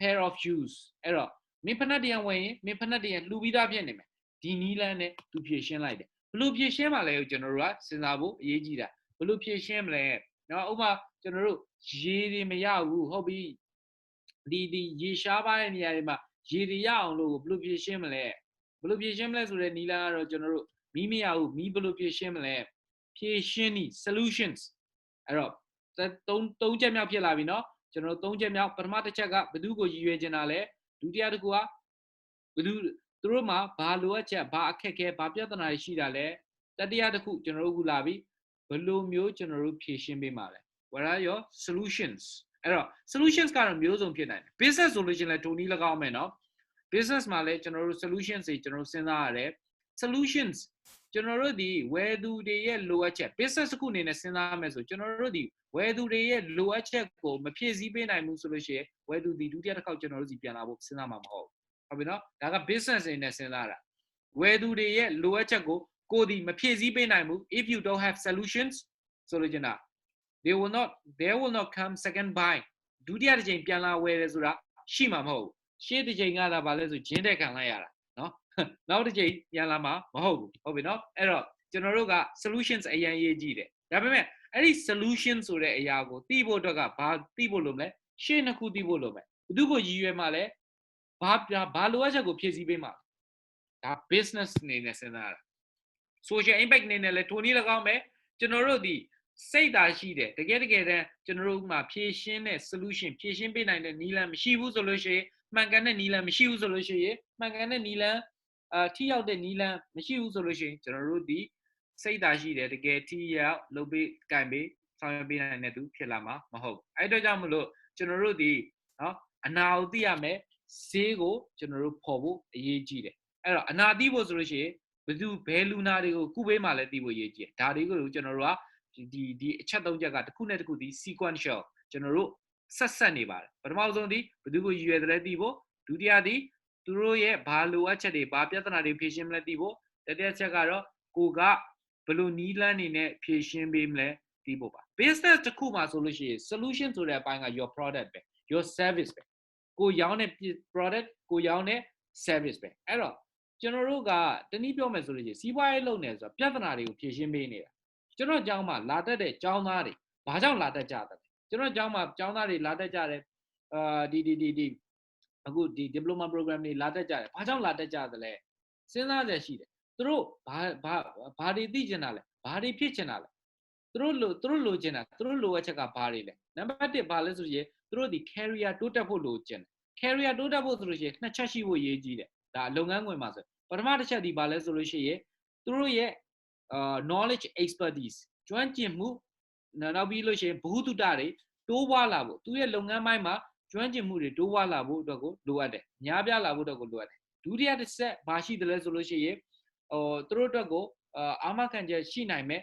pair of shoes အဲ့တော့မင်းဖနက်တရံဝင်ရင်မင်းဖနက်တရံလှူပြီးသားဖြစ်နေမယ်ဒီ ဒီနီးလန်းနဲ့သူဖြည့်ရှင်းလိုက်တယ်ဘလို့ဖြည့်ရှင်းမှလဲကျွန်တော်တို့ကစဉ်းစားဖို့အရေးကြီးတာဘလို့ဖြည့်ရှင်းမလဲနော်ဥပမာကျွန်တော်တို့ရေတွေမရဘူးဟုတ်ပြီဒီရေရှားပါတဲ့နေရာတွေမှာရေတွေရအောင်လို့ဘလို့ဖြည့်ရှင်းမလဲဘလို့ဖြည့်ရှင်းမလဲဆိုတဲ့နီးလန်းကတော့ကျွန်တော်တို့မီးမရဘူးမီးဘလို့ဖြည့်ရှင်းမလဲဖြည့်ရှင်းနီး solutions အဲ့တော့သုံးချက်မြောက်ဖြစ်လာပြီနော်ကျွန်တော်တို့၃ချက်မြောက်ပထမတစ်ချက်ကဘယ်သူကိုရည်ရွယ်ချင်တာလဲဒုတိယတစ်ခုကဘယ်သူတို့မှာဘာလိုအပ်ချက်ဘာအခက်အခဲဘာပြဿနာတွေရှိတာလဲတတိယတစ်ခုကျွန်တော်တို့ခုလာပြီဘယ်လိုမျိုးကျွန်တော်တို့ဖြေရှင်းပေးမှာလဲ what are your solutions အဲ့တော့ solutions ကတော့မျိုးစုံဖြစ်နိုင်တယ် business solution လည်းထုံနည်း၎င်းမယ်နော် business မှာလည်းကျွန်တော်တို့ solutions တွေကျွန်တော်တို့စဉ်းစားရတယ် solutions ကျွန်တော်တို့ဒီဝယ်သူတွေရဲ့လိုအပ်ချက် business တစ်ခုအနေနဲ့စဉ်းစားမယ်ဆိုကျွန်တော်တို့ဒီဝယ်သူတွေရဲ့လိုအပ်ချက်ကိုမဖြည့်ဆည်းပေးနိုင်ဘူးဆိုလို့ရှိရင်ဝယ်သူဒီဒုတိယတစ်ခေါက်ကျွန်တော်တို့စီပြန်လာဖို့စဉ်းစားမှာမဟုတ်ဘူးဟုတ်ပြီနော်ဒါက business အနေနဲ့စဉ်းစားတာဝယ်သူတွေရဲ့လိုအပ်ချက်ကိုဒီမဖြည့်ဆည်းပေးနိုင်ဘူး if you don't have solutions ဆိုလို့ကျင်တာ there will not come second buy ဒုတိယတစ်ချိန်ပြန်လာဝယ်တယ်ဆိုတာရှိမှာမဟုတ်ဘူးရှေ့တစ်ချိန်ကသာဗာလဲဆိုဂျင်းတက်ခံလိုက်ရတာနော်နောက်တစ်ချိန်ပြန်လာမှာမဟုတ်ဘူးဟုတ်ပြီနော်အဲ့တော့ကျွန်တော်တို့က solutions အရင်ရေးကြည့်တယ်ဒါပေမဲ့အဲ့ဒီ solution ဆိုတဲ့အရာကိုသိဖို့အတွက်ကဘာသိဖို့လိုမလဲရှေ့နှစ်ခုသိဖို့လိုမယ်ဘယ်သူကိုရည်ရွယ်မှလဲဘာလိုအပ်ချက်ကိုဖြည့်ဆည်းပေးမှာဒါ business အနေနဲ့စဉ်းစားတာ social impact အနေနဲ့လည်းထိုနည်း၎င်းပဲကျွန်တော်တို့ဒီစိတ်ဓာတ်ရှိတယ်တကယ်တမ်းကျွန်တော်တို့မှာဖြည့်ရှင်းတဲ့ solution ဖြည့်ရှင်းပေးနိုင်တဲ့နည်းလမ်းမရှိဘူးဆိုလို့ရှိရင်မှန်ကန်တဲ့နည်းလမ်းမရှိဘူးဆိုလို့ရှိရင်မှန်ကန်တဲ့နည်းလမ်းထိရောက်တဲ့နည်းလမ်းမရှိဘူးဆိုလို့ရှိရင်ကျွန်တော်တို့ဒီစိတ်ဓာတ်ရှိတယ်တကယ်ထိရောက်လုပ်ပေးကင်ပေးဆောင်ရွက်ပေးနိုင်တဲ့သူဖြစ်လာမှာမဟုတ်အဲ့တော့ကြောင့်မလို့ကျွန်တော်တို့ဒီနော်အနာကိုသိရမယ်ဈေးကိုကျွန်တော်တို့ဖော်ဖို့အရေးကြီးတယ်အဲ့တော့အနာသိဖို့ဆိုလို့ရှိရင်ဘယ်လူနာတွေကိုကုပေးမှလည်းသိဖို့အရေးကြီးတယ်ဒါတွေကိုကျွန်တော်တို့ကဒီအချက်၃ချက်ကတစ်ခုနဲ့တစ်ခုဒီ sequential ကျွန်တော်တို့ဆက်နေပါတယ်ပထမဆုံးဒီဘယ်သူကိုရည်ရွယ်တယ်လဲသိဖို့ဒုတိယဒီသူတို့ရဲ့ဘာလိုအပ်ချက်တွေဘာပြဿနာတွေဖြေရှင်းမလဲသိဖို့တတိယချက်ကတော့ကိုကဘယ်လိုနီးလန်းနေနဲ့ဖြေရှင်းပေးမလဲသိဖို့ပါ business တစ်ခုမှာဆိုလို့ရှိရင် solution ဆိုတဲ့အပိုင်းက your product ပဲ your service ပဲကိုရောင်းတဲ့ product ကိုရောင်းတဲ့ service ပဲအဲ့တော့ကျွန်တော်တို့ကတနည်းပြောမယ်ဆိုလို့ရှိရင်စီးပွားရေးလုပ်နေဆိုပြဿနာတွေကိုဖြေရှင်းပေးနေတာကျွန်တော်ကျောင်းမှာလာတတ်တဲ့ကျောင်းသားတွေဘာကြောင့်လာတတ်ကြတယ်ကျွန်တော်ကျောင်းမှာကျောင်းသားတွေလာတတ်ကြတယ်ဒီအခုဒီ diploma program တွေလာတတ်ကြတယ်ဘာကြောင့်လာတတ်ကြတယ်လဲစဉ်းစားရရှိတယ်သူတို့ဘာတွေသိချင်တာလဲဘာတွေဖြစ်ချင်တာလဲသူတို့လိုချင်တာသူတို့လိုအပ်ချက်ကဘာတွေလဲနံပါတ်1ဘာလဲဆိုရင်သူတို့ဒီ career တိုးတက်ဖို့လိုချင်တယ် career တိုးတက်ဖို့ဆိုလို့ရှိရင်နှစ်ချက်ရှိဖို့အရေးကြီးတယ်ဒါလုပ်ငန်းခွင်မှာဆိုပထမတစ်ချက်ဒီဘာလဲဆိုလို့ရှိရင်သူတို့ရဲ့knowledge expertise ကျွမ်းကျင်မှုနောက်ပြီးလို့ရှိရင်ဘ ഹു တုတတွေတိုးပွားလာဖို့သူရဲ့လုပ်ငန်းပိုင်းမှာကျွမ်းကျင်မှုတွေတိုးပွားလာဖို့အတွက်ကိုလိုအပ်တယ်များပြားလာဖို့အတွက်ကိုလိုအပ်တယ်ဒုတိယတစ်ဆက်ဘာရှိတယ်လဲဆိုလို့ရှိရင်သူတို့အတွက်ကိုအာမခံချက်ရှိနိုင်မဲ့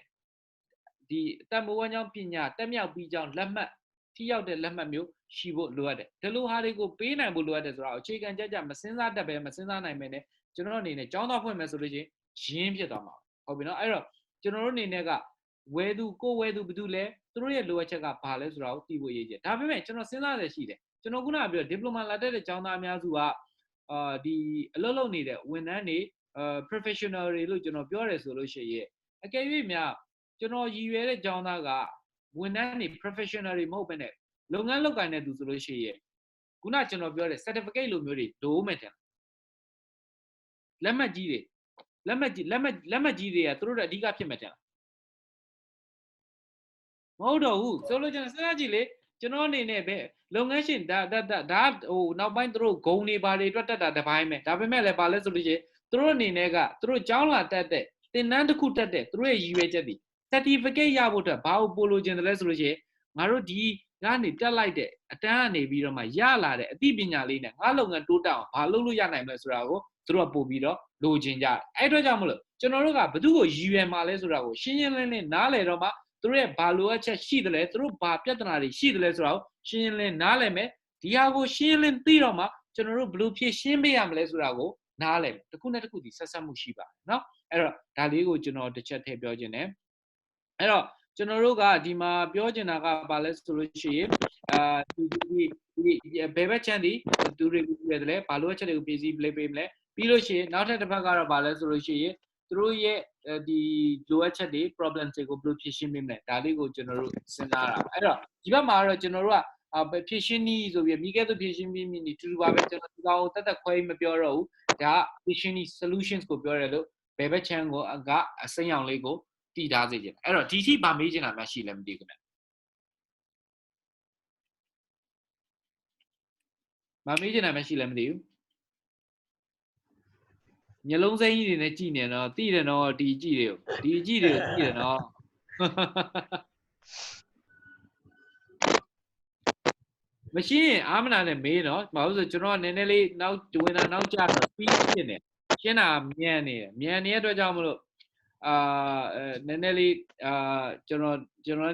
ဒီအတ္တမဝញ្ကြောင်းပညာတက်မြောက်ပြီးကြောင်းလက်မှတ်ထိရောက်တဲ့လက်မှတ်မျိုးရှိဖို့လိုအပ်တယ်ဒီလိုဟာတွေကိုပေးနိုင်ဖို့လိုအပ်တယ်ဆိုတော့အခြေခံကြမစဉ်းစားတတ်ပဲမစဉ်းစားနိုင်ပဲနဲ့ကျွန်တော်အနေနဲ့ကျောင်းသားဖွင့်မယ်ဆိုလို့ရှိရင်ရင်းဖြစ်သွားမှာဟုတ်ပြီနော်အဲ့တော့ကျွန်တော်တို့အနေနဲ့ကဝယ်သူဘယ်သူလဲသူတို့ရဲ့လိုအပ်ချက်ကဘာလဲဆိုတာကိုသိဖို့အရေးကြီးတယ်ဒါပေမဲ့ကျွန်တော်စဉ်းစားရရှိတယ်ကျွန်တော်ခုနကပြောဒီပလိုမာလာတက်တဲ့ကျောင်းသားအများစုကဒီအလုပ်လုပ်နေတဲ့ဝန်ထမ်းတွေprofessional တွေလို့ကျွန်တော်ပြောရဲဆိုလို့ရှိရင်အကယ်၍များကျွန်တော်ရည်ရွယ်တဲ့ကျောင်းသားကဝန်ထမ်းတွေ professional တွေမဟုတ်ဘဲနဲ့လုပ်ငန်းလုပ်ကိုင်တဲ့သူဆိုလို့ရှိရင်ခုနကျွန်တော်ပြောတဲ့ certificate လိုမျိုးတွေလိုမယ်တဲ့လက်မှတ်ကြီးတွေကသူတို့အဓိကဖြစ်မှာတဲ့မဟုတ်တော့ဘူးဆိုလို့ကျွန်တော်စဉ်းစားကြည့်လေကျွန်တော်အနေနဲ့ပဲလုပ်ငန်းရှင်ဒါဟိုနောက်ပိုင်းသူတို့ဂုံတွေဘာတွေအတွက်တက်တာတစ်ပိုင်းပဲဒါပေမဲ့လည်းဘာလဲဆိုလို့ရှိရင်သူတို့အနေနဲ့ကသူတို့ကျောင်းလာတက်တဲ့သင်တန်းတစ်ခုတက်တဲ့သူတို့ရဲ့ရည်ရွယ်ချက်တွေ certificate ရဖို့အတွက်ဘာကိုပို့လို့ခြင်းတယ်လဲဆိုလို့ရှိရင်ငါတို့ဒီကနေတက်လိုက်တဲ့အတန်းကနေပြီးတော့မှရလာတဲ့အသိပညာလေးနဲ့ငါလုပ်ငန်းတိုးတက်အောင်ဘာလုပ်လို့ရနိုင်မလဲဆိုတာကိုသူတို့ကပို့ပြီးတော့လိုချင်ကြတယ်အဲ့အတွက်ကြောင့်မလို့ကျွန်တော်တို့ကဘယ်သူကိုရည်ရွယ်မှာလဲဆိုတာကိုရှင်းရှင်းလင်းလင်းနားလည်တော့မှသူတို့ရဲ့ဘာလိုအပ်ချက်ရှိတယ်လဲသူတို့ဘာပြဿနာတွေရှိတယ်လဲဆိုတာကိုရှင်းရှင်းလင်းနားလည်မယ်ဒီဟာကိုရှင်းလင်းသိတော့မှကျွန်တော်တို့ဘယ်လိုဖြည့်ရှင်းပေးရမလဲဆိုတာကိုနားလည်မယ်တစ်ခုနဲ့တစ်ခုဒီဆက်ဆက်မှုရှိပါတယ်เนาะအဲ့တော့ဒါလေးကိုကျွန်တော်တစ်ချက်ထည့်ပြောခြင်းတယ်အဲ့တော့ကျွန်တော်တို့ကဒီမှာပြောချင်တာကဘာလဲဆိုလို့ရှိရင်ဒီဘယ်ဘက်ချမ်းဒီသူတွေကိုပြရတယ်လဲဘာလို့အချက်တွေကိုပြည်စည်းပေးမလဲ ပြီးလို့ရှိရင်နောက်ထပ်တစ်ဖက်ကတော့ဗာလဲဆိုလို့ရှိရင်သူတို့ရဲ့ဒီလိုအပ်ချက်တွေ problem တွေကိုဘယ်လိုဖြေရှင်းပေးမလဲဒါလေးကိုကျွန်တော်တို့စဉ်းစားတာအဲ့တော့ဒီဘက်မှာတော့ကျွန်တော်တို့ကဖြေရှင်းနည်းဆိုပြီးမိခဲ့သူဖြေရှင်းပြီးတူတူပါပဲကျွန်တော်ဒီကောင်ကိုတက်ခွဲမပြောတော့ဘူးဒါဖြေရှင်းနည်း solutions ကိုပြောရတယ်လို့ဘယ်ဘက်ချမ်းကိုကအစိမ်းရောင်လေးကိုတည်ထားစေချင်အဲ့တော့ဒီထိဗာမေးချင်တာမှရှိလဲမသိဘူးခင်ဗျဗာမေးချင်တာမှရှိလဲမသိဘူးမျက်လုံးစိမ်းကြီးတွေနဲ့ကြည်နေတော့သိတယ်နော်ဒီကြည့်တွေကိုသိတယ်နော်မရှိရင်အာမနာနဲ့မေးနော်ဘာလို့ဆိုကျွန်တော်ကနည်းနည်းလေးနောက်ဝင်တာနောက်ကျတော့ speed ဖြစ်နေရှင်းတာမြန်နေတဲ့အတွက်ကြောင့်မလို့နည်းနည်းလေးကျွန်တော်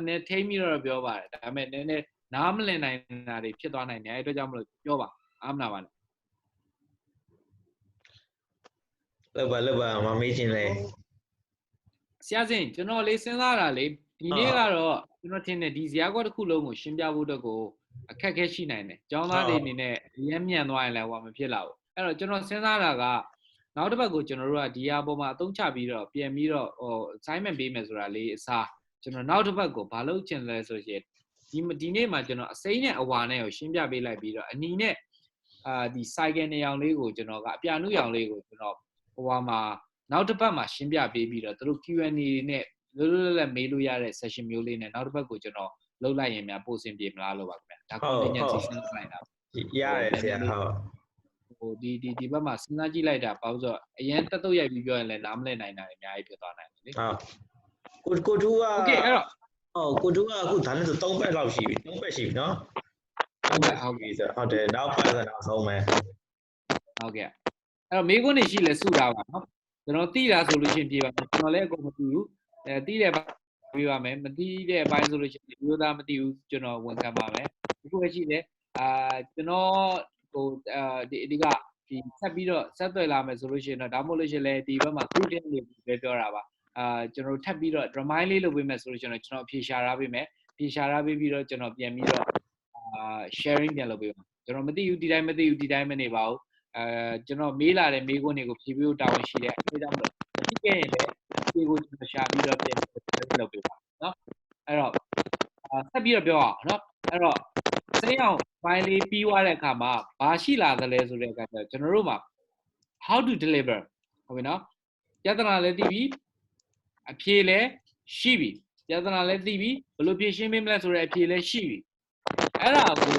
နည်းထိမ့်ပြီးတော့ပြောပါတယ်ဒါပေမဲ့နည်းနည်းနားမလည်နိုင်တာတွေဖြစ်သွားနိုင်တယ်အဲ့အတွက်ကြောင့်မလို့ပြောပါအာမနာပါနဲ့လောက်ပါမမေးချင်လေဆရာစင်ကျွန်တော်လေးစဉ်းစားတာလေဒီနေ့ကတော့ကျွန်တော်ထင်တယ်ဒီဇာတ်ကွက်တစ်ခုလုံးကိုရှင်းပြဖို့အတွက်ကိုအခက်အခဲရှိနိုင်တယ်ကျောင်းသားတွေအနေနဲ့ရမ်းမြန်သွားရင်လည်းဟိုမဖြစ်လာဘူးအဲ့တော့ကျွန်တော်စဉ်းစားတာကနောက်တစ်ပတ်ကိုကျွန်တော်တို့ကဒီအပေါ်မှာအသုံးချပြီးတော့ပြန်ပြီးတော့assignment ပေးမယ်ဆိုတာလေးအစားကျွန်တော်နောက်တစ်ပတ်ကိုဘာလုပ်ချင်လဲဆိုရင်ဒီနေ့မှာကျွန်တော်အစိမ်းနဲ့အဝါနဲ့ကိုရှင်းပြပေးလိုက်ပြီးတော့အနီနဲ့ဒီ cycle နေရောင်လေးကိုကျွန်တော်ကအပြာနုရောင်လေးကိုကျွန်တော်ဟိုမှာနောက်တစ်ပတ်မှာရှင်းပြပေးပြီးတော့သူတို့ Q&A နဲ့လွတ်လွတ်လပ်မေးလို့ရတဲ့ session မျိုးလေးနဲ့နောက်တစ်ပတ်ကိုကျွန်တော်လုပ်လိုက်ရင်များပို့ဆင်ပြေမလားလို့ပါခင်ဗျာဒါ contingency စဉ်းစားလိုက်တာရတယ်ဆရာဟိုဒီဘက်မှာစဉ်းစားကြည့်လိုက်တာပေါ့ဆိုတော့အရင်တက်တော့ရိုက်ပြီးပြောရင်လည်းနားမလည်နိုင်တာအများကြီးဖြစ်သွားနိုင်တယ်လေဟုတ်ကိုတူက Okay အဲ့တော့ကိုတူကအခုဒါနဲ့ဆို3ပတ်လောက်ရှိပြီ3ပတ်ရှိပြီနော်ဟုတ်ပြီဆိုဟုတ်တယ်နောက်ပတ်ကနောက်ဆုံးမယ်ဟုတ်ကဲ့အဲ့တော့မေးခွန်းတွေရှိလဲစုတာပါနော်ကျွန်တော်သိတာဆိုလို့ရှိရင်ပြေပါမယ်ကျွန်တော်လည်းအကုန်မသိဘူးသိတဲ့ပြေပါမယ်မသိတဲ့အပိုင်းဆိုလို့ရှိရင်မျိုးသားမသိဘူးကျွန်တော်ဝန်ခံပါမယ်ဒီခုပဲရှိတယ်ကျွန်တော်ဟိုဒီကဒီဆက်ပြီးတော့ဆက်သွယ်လာမယ်ဆိုလို့ရှိရင်တော့ဒါမှမဟုတ်လို့ရှိရင်လည်းဒီဘက်မှာ group တွေပဲပြောတာပါကျွန်တော်ထပ်ပြီးတော့ remind လေးလုပ်ပေးမယ်ဆိုလို့ကျွန်တော်ဖြေရှာထားပေးမယ်ဖြေရှာထားပေးပြီးတော့ကျွန်တော်ပြန်ပြီးတော့sharing ပြန်လုပ်ပေးပါကျွန်တော်မသိဘူးဒီတိုင်းမသိဘူးဒီတိုင်းမနေပါဘူးကျွန်တော်မေးလာတဲ့မေးခွန်းတွေကိုဖြေပြီးတာဝန်ရှိတယ်အဲဒါကြောင့်မလို့မရှိခဲ့ရင်လည်းဒီကိုကျွန်တော်ရှာပြီးတော့ပြန်လုပ်ပေးပါနော်အဲ့တော့ဆက်ပြီးတော့ပြောအောင်နော်အဲ့တော့စိမ်းအောင် file လေးပြီးသွားတဲ့အခါမှာဘာရှိလာသလဲဆိုတဲ့အခါကျတော့ကျွန်တော်တို့မှာ how to deliver ဟုတ်ပြီနော်ပြဿနာလည်းသိပြီအဖြေလည်းရှိပြီပြဿနာလည်းသိပြီဘယ်လိုဖြေရှင်းပေးမလဲဆိုတဲ့အဖြေလည်းရှိပြီအဲ့ဒါကို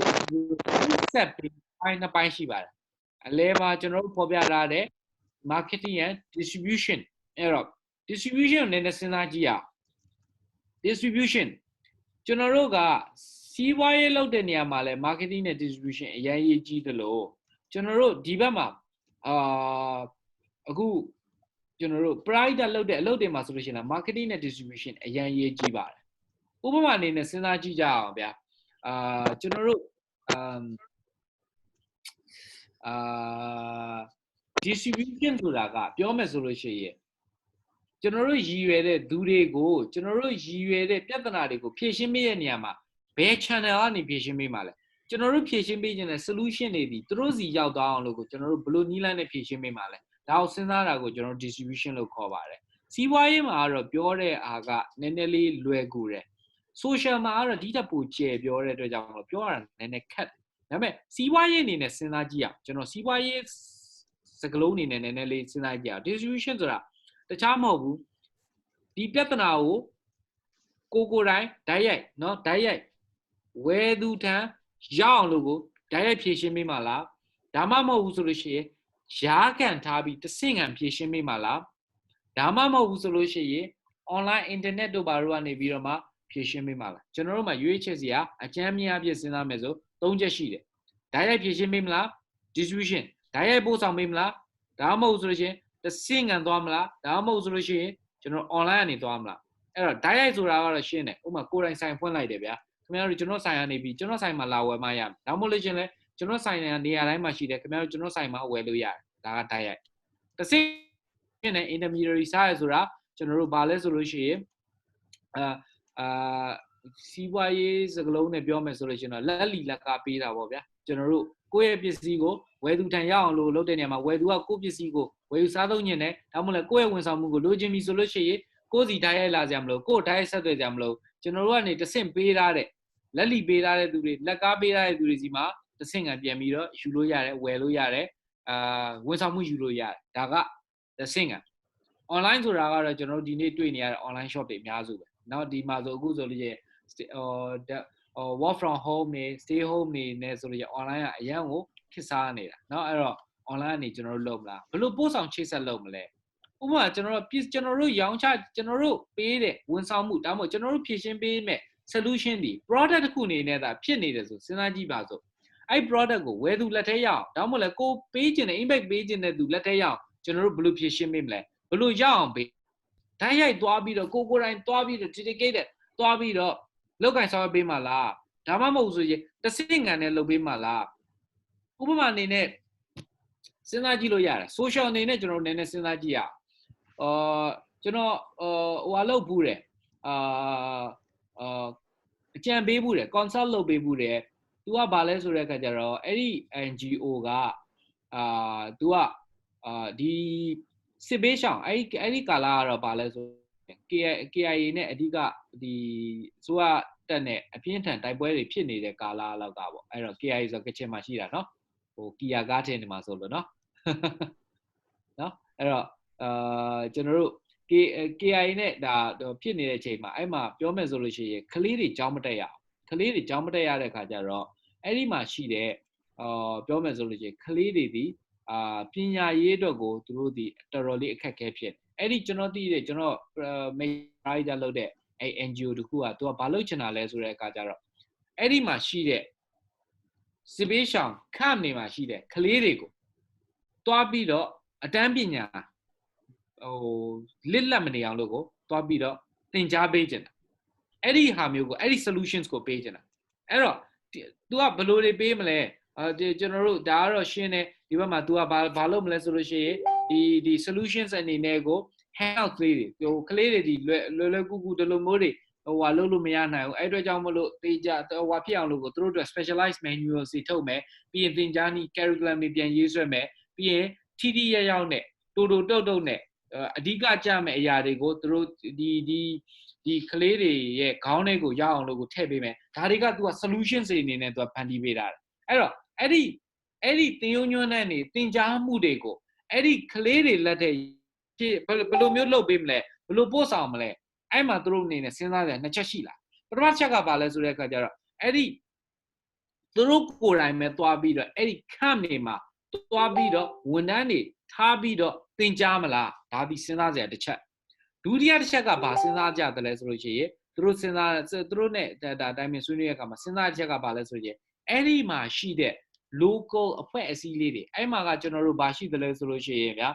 set ပြီးပိုင်းနှစ်ပိုင်းရှိပါတယ်အလဲမှာကျွန်တော်တို့ဖော်ပြထားတဲ့ marketing and distribution အဲ့တော့ distribution ကိုနည်းနည်းစဉ်းစားကြည့်ရအောင် distribution ကျွန်တော်တို့ကစီးပွားရေးလုပ်တဲ့နေရာမှာလဲ marketing နဲ့ distribution အရင်ရေးကြီးတယ်လို့ကျွန်တော်တို့ဒီဘက်မှာအခုကျွန်တော်တို့ private လုပ်တဲ့အလုပ်တွေမှာဆိုလို့ရှိရင် marketing နဲ့ distribution အရင်ရေးကြီးပါတယ်ဥပမာအနေနဲ့စဉ်းစားကြည့်ကြအောင်ဗျာကျွန်တော်တို့ distribution ဆိုတာကပြောမယ်ဆိုလို့ရှိရင်ကျွန်တော်တို့ရည်ရွယ်တဲ့သူတွေကိုကျွန်တော်တို့ရည်ရွယ်တဲ့ပြဿနာတွေကိုဖြေရှင်းပေးတဲ့နေရာမှာဘယ် channel ကနေဖြေရှင်းပေးမှာလဲကျွန်တော်တို့ဖြေရှင်းပေးခြင်းတဲ့ solution တွေဒီသူတို့စီရောက်သွားအောင်လို့ကိုကျွန်တော်တို့ဘယ်လိုနည်းလမ်းနဲ့ဖြေရှင်းပေးမှာလဲဒါကိုစဉ်းစားတာကိုကျွန်တော်တို့ distribution လို့ခေါ်ပါတယ်စီးပွားရေးမှာကတော့ပြောတဲ့အားကနည်းနည်းလေးလွယ်ကူတယ် social မှာကတော့ဒီတက်ပိုကျယ်ပြောတဲ့အတွက်ကြောင့်မလို့ပြောရတာနည်းနည်းခက်ဒါပေမဲ့စီးပွားရေးအနေနဲ့စဉ်းစားကြည့်အောင်ကျွန်တော်စီးပွားရေးစကလုံးအနေနဲ့နည်းနည်းလေးစဉ်းစားကြည့်အောင် distribution ဆိုတာတခြားမဟုတ်ဘူးဒီပြဿနာကိုကိုတိုင်းဓာတ်ရိုက်เนาะဓာတ်ရိုက်ဝယ်သူထံရောက်အောင်လို့ကိုဓာတ်ရိုက်ဖြည့်ရှင်းပေးမှာလားဒါမှမဟုတ်ဘူးဆိုလို့ရှိရင်ရားခံထားပြီးတဆင့်ခံဖြည့်ရှင်းပေးမှာလားဒါမှမဟုတ်ဘူးဆိုလို့ရှိရင် online internet တို့ဘာတို့ကနေပြီးတော့မှဖြည့်ရှင်းပေးမှာလားကျွန်တော်တို့မှာရွေးချယ်စရာအကျမ်းမြအဖြစ်စဉ်းစားမယ်ဆို၃ချက်ရှိတယ်ဓာတ်ရိုက်ဖြည့်ရှင်းပေးမလား distribution ဓာတ်ရိုက်ပို့ဆောင်ပေးမလားဒါမှမဟုတ်ဆိုလို့ရှိရင်တဆင့်ခံသွားမလားဒါမှမဟုတ်ဆိုလို့ရှိရင်ကျွန်တော် online ကနေသွားမလားအဲ့တော့ဓာတ်ရိုက်ဆိုတာကတော့ရှင်းတယ်ဥပမာကိုယ်တိုင်ဆိုင်ဖွင့်လိုက်တယ်ဗျာခင်ဗျားတို့ကျွန်တော်ဆိုင်ကနေပြီးကျွန်တော်ဆိုင်မှာလာဝယ်မှရမယ်ဒါမှမဟုတ်လို့ရှင်လဲကျွန်တော်ဆိုင်နေရာတိုင်းမှာရှိတယ်ခင်ဗျားတို့ကျွန်တော်ဆိုင်မှာဝယ်လို့ရတယ်ဒါကဓာတ်ရိုက်တဆင့်နဲ့ intermediary စားရဆိုတာကျွန်တော်တို့ဘာလဲဆိုလို့ရှိရင်စီးပွားရေးစကလုံးနဲ့ပြောမယ်ဆိုလို့ရှိရင်တော့လက်လီလက်ကားပေးတာပေါ့ဗျာကျွန်တော်တို့ ကိုယ့်ရဲ့ပစ္စည်းကိုဝယ်သူထံရအောင်လို့လုပ်တဲ့နေရာမှာဝယ်သူကကိုယ့်ပစ္စည်းကိုဝယ်ယူစားသုံးညင်တယ်ဒါမှမဟုတ်ကိုယ့်ရဲ့ဝန်ဆောင်မှုကိုလိုချင်ပြီဆိုလို့ရှိရင်ကိုယ်စီတိုင်းရိုက်လာကြမလို့ကိုယ်တိုင်းဆက်သွယ်ကြမလို့ကျွန်တော်တို့ကနေတဆင့်ပေးထားတဲ့လက်လီပေးထားတဲ့သူတွေလက်ကားပေးထားတဲ့သူတွေစီမှာတဆင့်ကပြန်ပြီးတော့ယူလို့ရတယ်ဝယ်လို့ရတယ်ဝန်ဆောင်မှုယူလို့ရတယ်ဒါကတဆင့်က online ဆိုတာကတော့ကျွန်တော်တို့ဒီနေ့တွေ့နေရတဲ့ online shop တွေအများစုပဲเนาะဒီမှာဆိုအခုဆိုလို့ရှိရင်work from home နေ stay home နေနဲ့ဆိုလို့ရ online ကအရန်ကိုခစ်စားနေတာเนาะအဲ့တော့ online ကနေကျွန်တော်တို့လုပ်မလားဘယ်လိုပို့ဆောင်ချိတ်ဆက်လုပ်မလဲဥပမာကျွန်တော်တို့ရောင်းချကျွန်တော်တို့ပေးတဲ့ဝန်ဆောင်မှုဒါမှမဟုတ်ကျွန်တော်တို့ဖြည့်ရှင်းပေးမဲ့ solution ဒီ product တစ်ခုအနေနဲ့သာဖြစ်နေတယ်ဆိုစဉ်းစားကြည့်ပါစို့အဲ့ product ကိုဝယ်သူလက်ထဲရအောင်ဒါမှမဟုတ်လေကိုပေးခြင်းတဲ့ impact ပေးခြင်းတဲ့သူလက်ထဲရအောင်ကျွန်တော်တို့ဘယ်လိုဖြည့်ရှင်းပေးမလဲဘယ်လိုရအောင်ပေးဓာတ်ရိုက်သွားပြီးတော့ကိုယ်တိုင်သွားပြီးတော့ dedicated သွားပြီးတော့လောက်ကင်ဆောင်ပေးမှလားဒါမှမဟုတ်ဆိုရင်တစ်စင်ငံနဲ့လုပ်ပေးမှလားဥပမာအနေနဲ့စဉ်းစားကြည့်လို့ရတယ် social အနေနဲ့ကျွန်တော်နည်းနည်းစဉ်းစားကြည့်ရကျွန်တော်ဟိုအလုပ်ဘူးတယ်အကြံပေးဘူးတယ် consult လုပ်ပေးဘူးတယ် तू ကဘာလဲဆိုတဲ့အခါကျတော့အဲ့ဒီ NGO ကतू ကဒီစစ်ဘေးရှောင်အဲ့ဒီကာလကတော့ဘာလဲဆို KIA နဲ့အဓိကဒီဆိုကတက်နဲ့အပြင်းထန်တိုက်ပွဲတွေဖြစ်နေတဲ့ကာလလောက်ကပေါ့အဲ့တော့ KIA ဆိုကချင်မှာရှိတာเนาะဟိုကီယာကားထင်းနေမှာဆိုလို့เนาะเนาะအဲ့တော့ကျွန်တော်တို့ KIA နဲ့ဒါဖြစ်နေတဲ့အချိန်မှာအဲ့မှာပြောမယ်ဆိုလို့ရှိရင်ကလေးတွေကြောင်းမတက်ရအောင်ကလေးတွေကြောင်းမတက်ရတဲ့ခါကျတော့အဲ့ဒီမှာရှိတဲ့ပြောမယ်ဆိုလို့ရှိရင်ကလေးတွေဒီပညာရေးအတွက်ကိုသူတို့ဒီတော်တော်လေးအခက်အခဲဖြစ်အဲ့ဒီကျွန်တော်သိတဲ့ကျွန်တော်မိတ်ရိုက်တာလုပ်တဲ့အဲ့ NGO တခုကသူကဘာလုပ်ချင်တာလဲဆိုတဲ့အခါကျတော့အဲ့ဒီမှာရှိတဲ့စစ်ဘေးရှောင်ခန့်နေမှာရှိတဲ့ကလေးတွေကိုတွားပြီးတော့အတန်းပညာဟိုလစ်လက်မနေအောင်လို့ကိုတွားပြီးတော့သင်ကြားပေးခြင်းအဲ့ဒီဟာမျိုးကိုအဲ့ဒီ solutions ကိုပေးခြင်းအဲ့တော့ तू ကဘယ်လိုတွေပေးမလဲကျွန်တော်တို့ဒါကတော့ရှင်းတယ်ဒီဘက်မှာ तू ကဘာလုပ်မလဲဆိုလို့ရှိရင်ဒီ solutions အနေနဲ့ကို handout လေးတွေဟိုကလေးတွေဒီလွယ်ကူကူတလုံးမိုးတွေဟိုဟာလုပ်လို့မရနိုင်ဘူးအဲ့အတွက်ကြောင့်မလို့တေးကြဟိုဖြစ်အောင်လို့ကိုသူတို့အတွက် specialized manual စီထုတ်မယ်ပြီးရင်သင်ကြားနည်း curriculum တွေပြန်ရေးဆွဲမယ်ပြီးရင်ထိထိရောက်နဲ့တူတုတ်နဲ့အဓိကကြမဲ့အရာတွေကိုသူတို့ဒီကလေးတွေရဲ့ခေါင်းထဲကိုရအောင်လို့ကိုထည့်ပေးမယ်ဒါတွေက तू က solution တွေအနေနဲ့ तू ကဖန်တီးပေးတာအဲ့တော့အဲ့ဒီသင်ယုံညွန်းတဲ့နေသင်ကြားမှုတွေကိုအဲ့ဒီကလေးတွေလက်ထဲဘယ်လိုမျိုးလုပ်ပေးမလဲဘယ်လိုပို့ဆောင်မလဲအဲ့မှာသူတို့အနေနဲ့စဉ်းစားကြနှစ်ချက်ရှိလားပထမချက်ကဘာလဲဆိုတဲ့အခါကျတော့အဲ့ဒီသူတို့ကိုယ်တိုင်ပဲသွားပြီးတော့အဲ့ဒီ camp တွေမှာသွားပြီးတော့ဝန်ထမ်းတွေထားပြီးတော့သင်ကြားမလားဒါပြီးစဉ်းစားကြတစ်ချက်ဒုတိယတစ်ချက်ကဘာစဉ်းစားကြတယ်လဲဆိုလို့ရှိရင်သူတို့စဉ်းစားသူတို့နဲ့ဒါအတိုင်းဆွေးနွေးရတဲ့အခါမှာစဉ်းစားချက်ကဘာလဲဆိုရင်အဲ့ဒီမှာရှိတဲ့ local အဖွဲ့အစည်းလေးတွေအဲ့မှာကကျွန်တော်တို့ဘာရှိတယ်လဲဆိုလို့ရှိရင်ဗျာ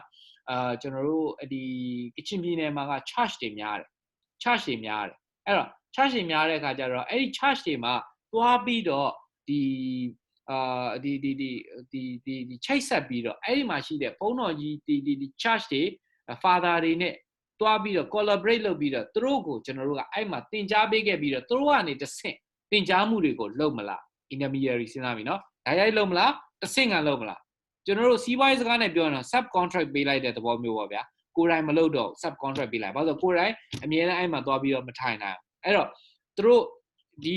ကျွန်တော်တို့ဒီကချင်ပြည်နယ်မှာက church တွေများတယ် church တွေများတယ်အဲ့တော့ church တွေများတဲ့အခါကျတော့အဲ့ဒီ church တွေမှာသွားပြီးတော့ဒီချိတ်ဆက်ပြီးတော့အဲ့ဒီမှာရှိတဲ့ဘုန်းတော်ကြီးဒီ church တွေ father တွေနဲ့တွားပြီးတော့ collaborate လုပ်ပြီးတော့သူတို့ကိုကျွန်တော်တို့ကအဲ့မှာသင်ကြားပေးခဲ့ပြီးတော့သူတို့ကနေတစ်ဆင့်သင်ကြားမှုတွေကိုလုပ်မလား intermediary စဉ်းစားပြီနော်ဒါရိုက်လုပ်မလားတစ်ဆင့်ကလုပ်မလားကျွန်တော်တို့စီးပွားရေးစကားနဲ့ပြောရင်တော့ sub contract ပေးလိုက်တဲ့သဘောမျိုးပေါ့ဗျာကိုယ်တိုင်မလုပ်တော့ sub contract ပေးလိုက်ဘာလို့ဆိုကိုယ်တိုင်အမြဲတမ်းအဲ့မှာတွားပြီးတော့မထိုင်နိုင်အဲ့တော့သူတို့ဒီ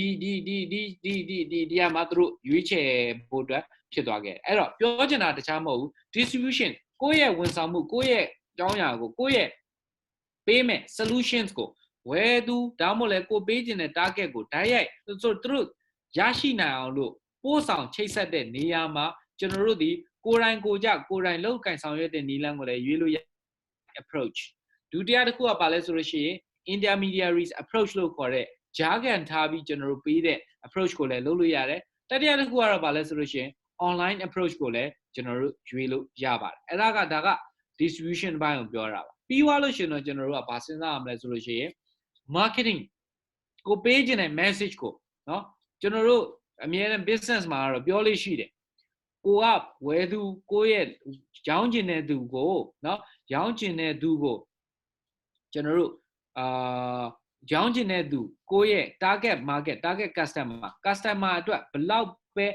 မှာသူတို့ရွေးချယ်ဖို့အတွက်ဖြစ်သွားခဲ့အဲ့တော့ပြောချင်တာတခြားမဟုတ်ဘူး distribution ကိုယ့်ရဲ့ဝန်ဆောင်မှုကိုယ့်ရဲ့အကြောင်းအရာကိုကိုယ့်ရဲ့ပေးမဲ့ solutions ကိုဝယ်သူဒါမှမဟုတ်လေကိုပေးခြင်းတဲ့ target ကိုဓာတ်ရိုက်ဆိုသူတို့ရရှိနိုင်အောင်လို့ပို့ဆောင်ချိတ်ဆက်တဲ့နေရာမှာကျွန်တော်တို့ဒီကိုယ်တိုင်ကိုယ်တိုင်လောက်ကင်ဆောင်ရွက်တဲ့နည်းလမ်းကိုလည်းရွေးလို့ရ approach ဒုတိယတစ်ခုကဘာလဲဆိုလို့ရှိရင် intermediaries approach လို့ခေါ်တဲ့ကြားခံထားပြီးကျွန်တော်တို့ပေးတဲ့ approach ကိုလည်းလုပ်လို့ရတယ်တတိယတစ်ခုကတော့ဘာလဲဆိုလို့ရှိရင် online approach ကိုလည်းကျွန်တော်တို့ရွေးလို့ရပါတယ်အဲ့ဒါက distribution ဘိုင်းကိုပြောတာပါပြီးသွားလို့ရှိရင်တော့ကျွန်တော်တို့ကဘာစဉ်းစားရမလဲဆိုလို့ရှိရင် marketing ကိုပေးခြင်းတဲ့ message ကိုเนาะကျွန်တော်တို့အမြဲတမ်း business မှာတော့ပြောလို့ရှိတယ်ကိုကဝယ်သူကိုရဲ့ရောင်းကျင်တဲ့သူကိုเนาะရောင်းကျင်တဲ့သူကိုကျွန်တော်တို့ရောင်းကျင်တဲ့သူကိုရဲ့ target market target customer အတွက်ဘယ်လောက်ပဲ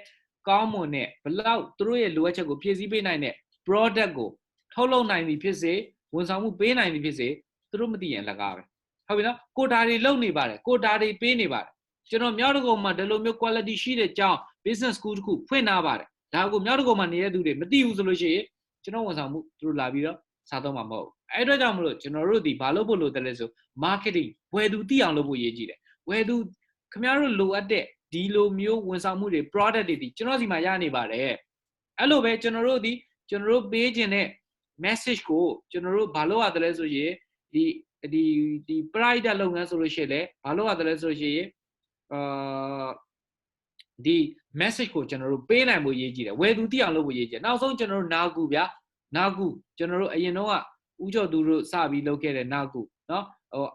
ကောင်းမွန်တဲ့ဘလောက်သူတို့ရဲ့လိုအပ်ချက်ကိုဖြည့်ဆည်းပေးနိုင်တဲ့ product ကိုထုတ်လုပ်နိုင်ပြီဖြစ်စေဝန်ဆောင်မှုပေးနိုင်ပြီဖြစ်စေသူတို့မသိရင်လကားပဲဟုတ်ပြီနော်ကိုတာတွေလုပ်နေပါတယ်ကိုတာတွေပေးနေပါတယ်ကျွန်တော်မြောက်တကုံမှာဒီလိုမျိုး quality ရှိတဲ့ကြောင်း business school တခုဖွင့်ထားပါတယ်ဒါကိုမြောက်တကုံမှာနေတဲ့သူတွေမသိဘူးဆိုလို့ရှိရင်ကျွန်တော်ဝန်ဆောင်မှုသူတို့လာပြီးတော့စားတော့မှာမဟုတ်ဘူးအဲ့အတွက်ကြောင့်မလို့ကျွန်တော်တို့ဒီဘာလို့ဖို့လို့တယ်လဲဆို marketing ဝယ်သူသိအောင်လုပ်ဖို့ရည်ကြီးတယ်ဝယ်သူခင်ဗျားတို့လိုအပ်တဲ့ဒီလိုမျိုးဝန်ဆောင်မှုတွေ product တွေဒီကျွန်တော်စီမှာရနေပါတယ်အဲ့လိုပဲကျွန်တော်တို့ပေးခြင်းတဲ့ message ကိုကျွန်တော်တို့ဘာလို့ရတယ်လဲဆိုရင်ဒီ pride လုပ်ငန်းဆိုလို့ရှိရင်လည်းဘာလို့ရတယ်လဲဆိုရင်ဒီ message ကိုကျွန်တော်တို့ပေးနိုင်ဖို့ရည်ကြီးတယ်ဝယ်သူသိအောင်လုပ်ဖို့ရည်ကြီးတယ်နောက်ဆုံးကျွန်တော်တို့နာကူဗျာနာကူကျွန်တော်တို့အရင်တော့ကဥကျော်သူတို့စပြီးလုပ်ခဲ့တဲ့နာကူเนาะ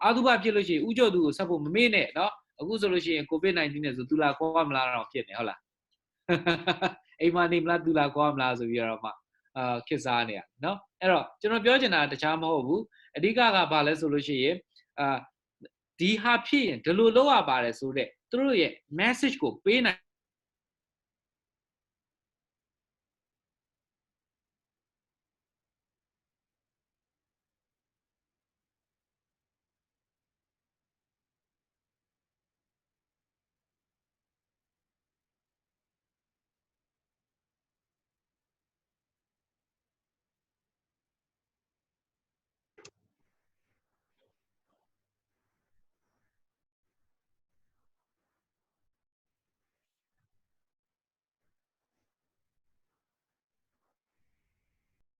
အာသုဘဖြစ်လို့ရှိရင်ဥကျော်သူကိုဆက်ဖို့မမေ့နဲ့เนาะအခုဆိုလို့ရှိရင် COVID-19 နဲ့ဆိုသူလာခေါ်မလားတော့ဖြစ်နေဟုတ်လားအိမ်မနေမလားသူလာခေါ်မလားဆိုပြီးတော့မှခစ်စားနေရเนาะအဲ့တော့ကျွန်တော်ပြောချင်တာတခြားမဟုတ်ဘူးအဓိကကဘာလဲဆိုလို့ရှိရင်ဒီဟာဖြစ်ရင်ဒီလိုလုပ်ရပါတယ်ဆိုတဲ့သူတို့ရဲ့ message ကိုပေးနိုင်